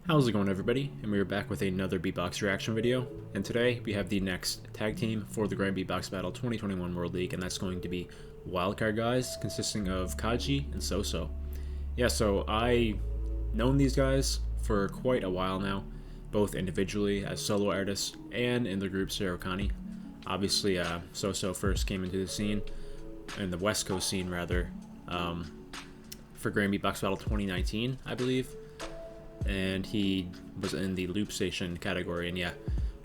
How's it going, everybody? And we are back with another beatbox reaction video, and today we have the next tag team for the Grand Beatbox Battle 2021 World League, and that's going to be Wildcard guys, consisting of Kaji and Soso. Yeah, so I known these guys for quite a while now, both individually as solo artists and in the group Serokani. Obviously, Soso first came into the scene, in the West Coast scene rather, for Grand Beatbox Battle 2019, I believe. And he was in the loop station category, and yeah,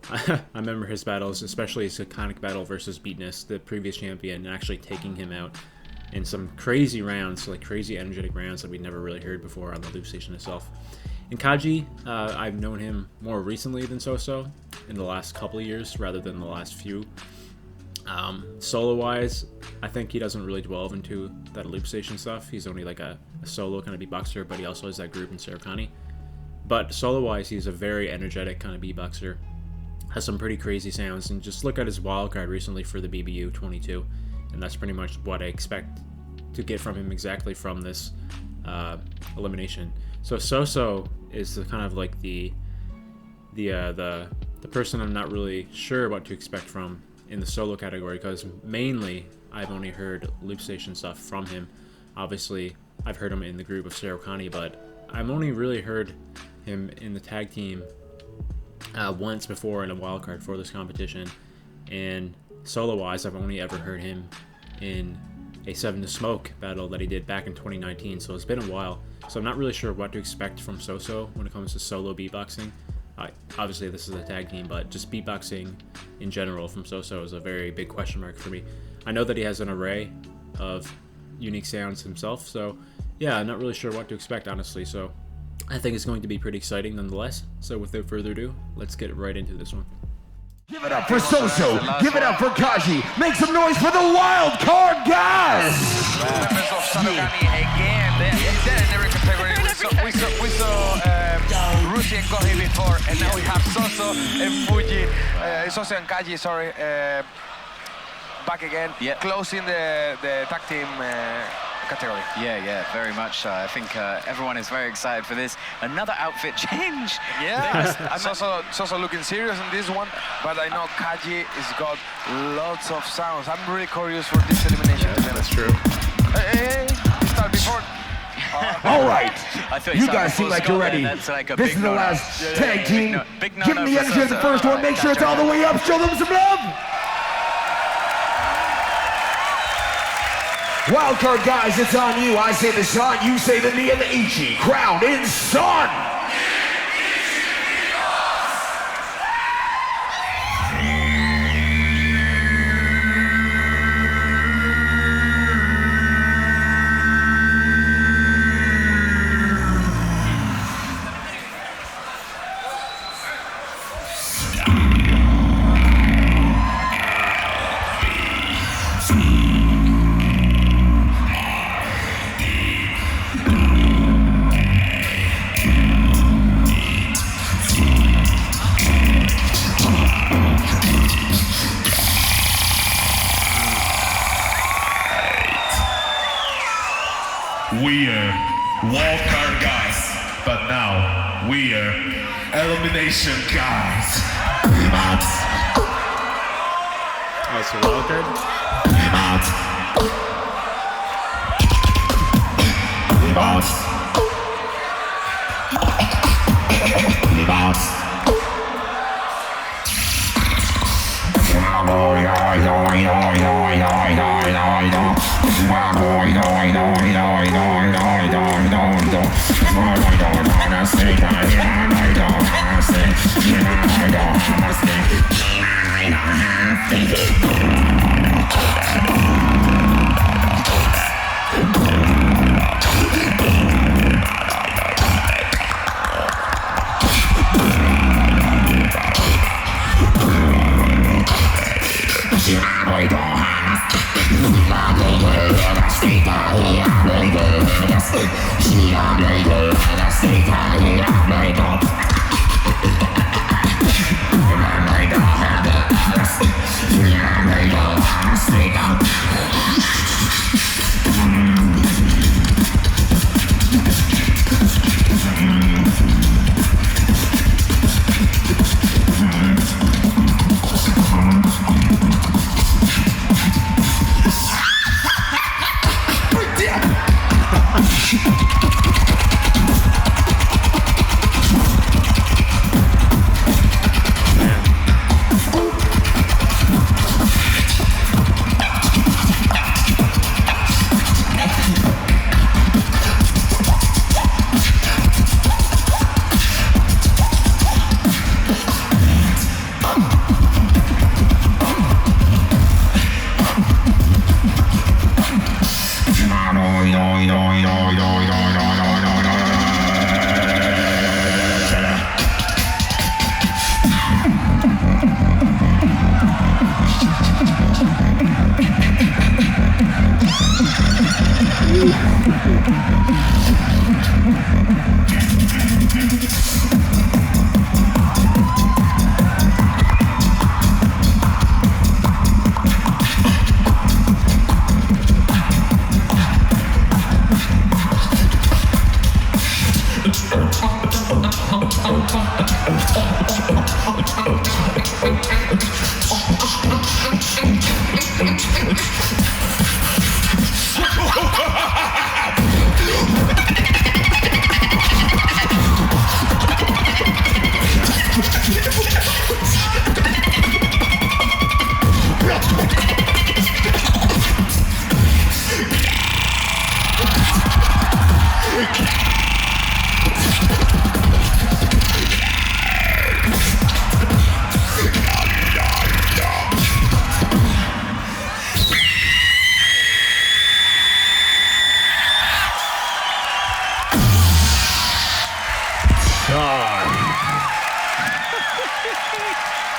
I remember his battles, especially his iconic battle versus Beatness, the previous champion, and actually taking him out in some crazy rounds, like crazy energetic rounds that we'd never really heard before on the loop station itself. And Kaji, I've known him more recently than Soso, in the last couple of years rather than the last few. Solo-wise, I think he doesn't really delve into that loop station stuff. He's only like a solo kind of beatboxer, but he also has that group in Serokani. But solo-wise, he's a very energetic kind of beatboxer. Has some pretty crazy sounds, and just look at his wildcard recently for the BBU22, and that's pretty much what I expect to get from him exactly from this elimination. So Soso is the kind of like the person I'm not really sure what to expect from in the solo category, because mainly I've only heard loop station stuff from him. Obviously, I've heard him in the group of Serokani, but I've only really heard him in the tag team once before in a wildcard for this competition, and solo-wise, I've only ever heard him in a 7 to Smoke battle that he did back in 2019, so it's been a while. So I'm not really sure what to expect from Soso when it comes to solo beatboxing. Obviously, this is a tag team, but just beatboxing in general from Soso is a very big question mark for me. I know that he has an array of unique sounds himself, so yeah, I'm not really sure what to expect, honestly. So I think it's going to be pretty exciting nonetheless. So without further ado, let's get right into this one. Give it up for Soso, give it up for Kaji, make some noise for the Wildcard guys! Members of Serokani again, they're in every category. We saw Rusi and Kohi before, and now we have Soso and Fuji, Soso and Kaji, sorry, back again, closing the tag team category. Yeah, very much so. I think everyone is very excited for this. Another outfit change. Yeah, I'm also looking serious in this one, but I know Kaji has got lots of sounds. I'm really curious for this elimination. Yeah, that's true. Hey, start before. All right, you guys guys seem like you're ready. Like this is the last tag team. Big Give them the energy of the first one. Make sure it's all the way up. Show them some love. Wildcard guys, it's on you. I say the San, you say the Ni and the Ichi. Crown in San. We are Wildcard guys, but now we are Elimination guys. Oh, so Wildcard?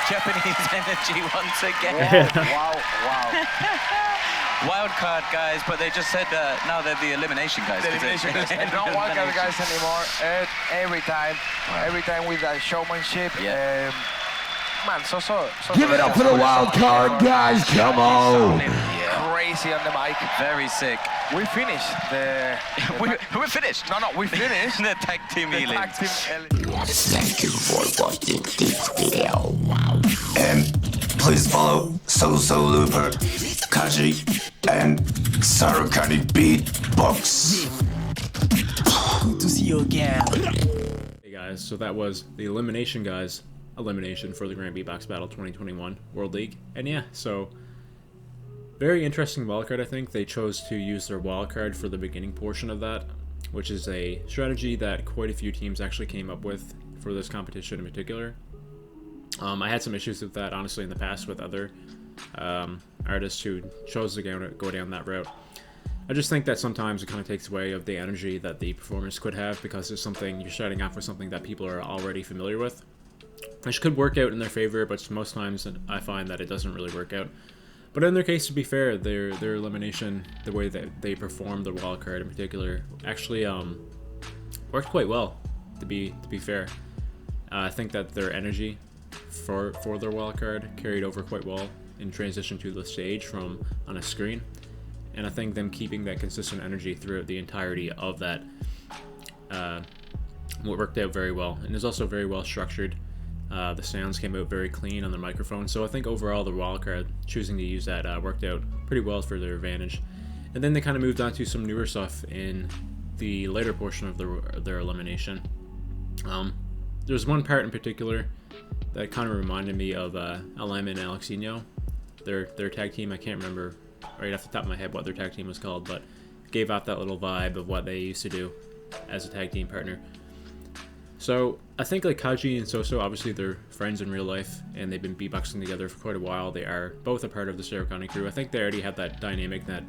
Japanese energy once again. Wow, wow. Wildcard guys, but they just said now they're the elimination guys. The elimination guys. Don't wildcard guys anymore. Every time with that showmanship. Yeah. Man, so Give it up for the wild card, guys. Come on. Crazy on the mic. Very sick. We finished the We're finished. No, we finished the tag team the elims. tag team. Thank you for watching this video. And please follow So Looper, Kaji, and Sarukani Beatbox. Good to see you again. Hey guys, so that was the Elimination guys. Elimination for the Grand Beatbox Battle 2021 World League. And yeah, so very interesting wildcard. I think they chose to use their wildcard for the beginning portion of that, which is a strategy that quite a few teams actually came up with for this competition in particular. I had some issues with that honestly in the past with other artists who chose to go down that route. I just think that sometimes it kind of takes away of the energy that the performers could have, because it's something you're starting off with something that people are already familiar with, which could work out in their favor, but most times I find that it doesn't really work out. But in their case, to be fair, their elimination, the way that they performed the wildcard in particular, actually worked quite well. To be fair, I think that their energy for their wildcard carried over quite well in transition to the stage from on a screen, and I think them keeping that consistent energy throughout the entirety of that worked out very well, and is also very well structured. The sounds came out very clean on the microphone, so I think overall the wildcard choosing to use that worked out pretty well for their advantage. And then they kind of moved on to some newer stuff in the later portion of their elimination. There's one part in particular that kind of reminded me of LM and Alexinho. Their tag team, I can't remember right off the top of my head what their tag team was called, but gave off that little vibe of what they used to do as a tag team partner. So I think like Kaji and Soso, obviously they're friends in real life and they've been beatboxing together for quite a while. They are both a part of the Sarukani crew. I think they already have that dynamic, that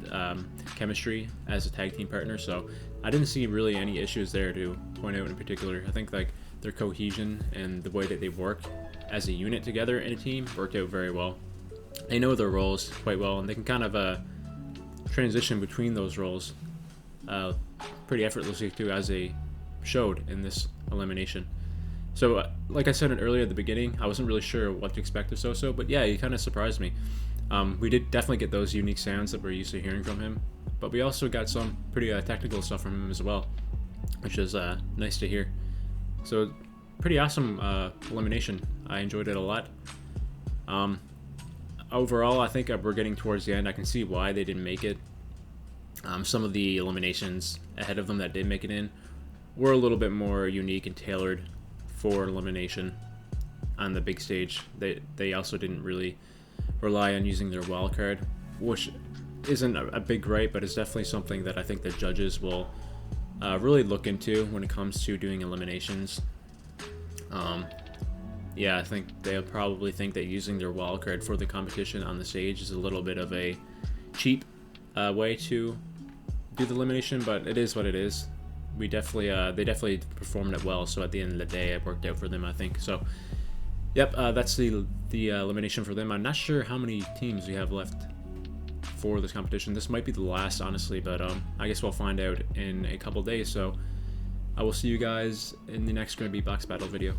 chemistry as a tag team partner, so I didn't see really any issues there to point out in particular. I think like their cohesion and the way that they work as a unit together in a team worked out very well. They know their roles quite well, and they can kind of transition between those roles pretty effortlessly too, as they showed in this elimination. So like I said earlier at the beginning, I wasn't really sure what to expect of Soso, but yeah, he kind of surprised me. We did definitely get those unique sounds that we're used to hearing from him, but we also got some pretty technical stuff from him as well, which is nice to hear. So pretty awesome elimination. I enjoyed it a lot. Overall, I think we're getting towards the end. I can see why they didn't make it. Some of the eliminations ahead of them that did make it in were a little bit more unique and tailored for elimination on the big stage. They also didn't really rely on using their wildcard, which isn't a big gripe, but it's definitely something that I think the judges will really look into when it comes to doing eliminations. Yeah, I think they'll probably think that using their wildcard for the competition on the stage is a little bit of a cheap way to do the elimination, but it is what it is. They definitely performed it well, so at the end of the day it worked out for them, I think. So yep, that's the elimination for them. I'm not sure how many teams we have left for this competition. This might be the last, honestly, but I guess we'll find out in a couple days. So I will see you guys in the next Grand Beatbox Battle video.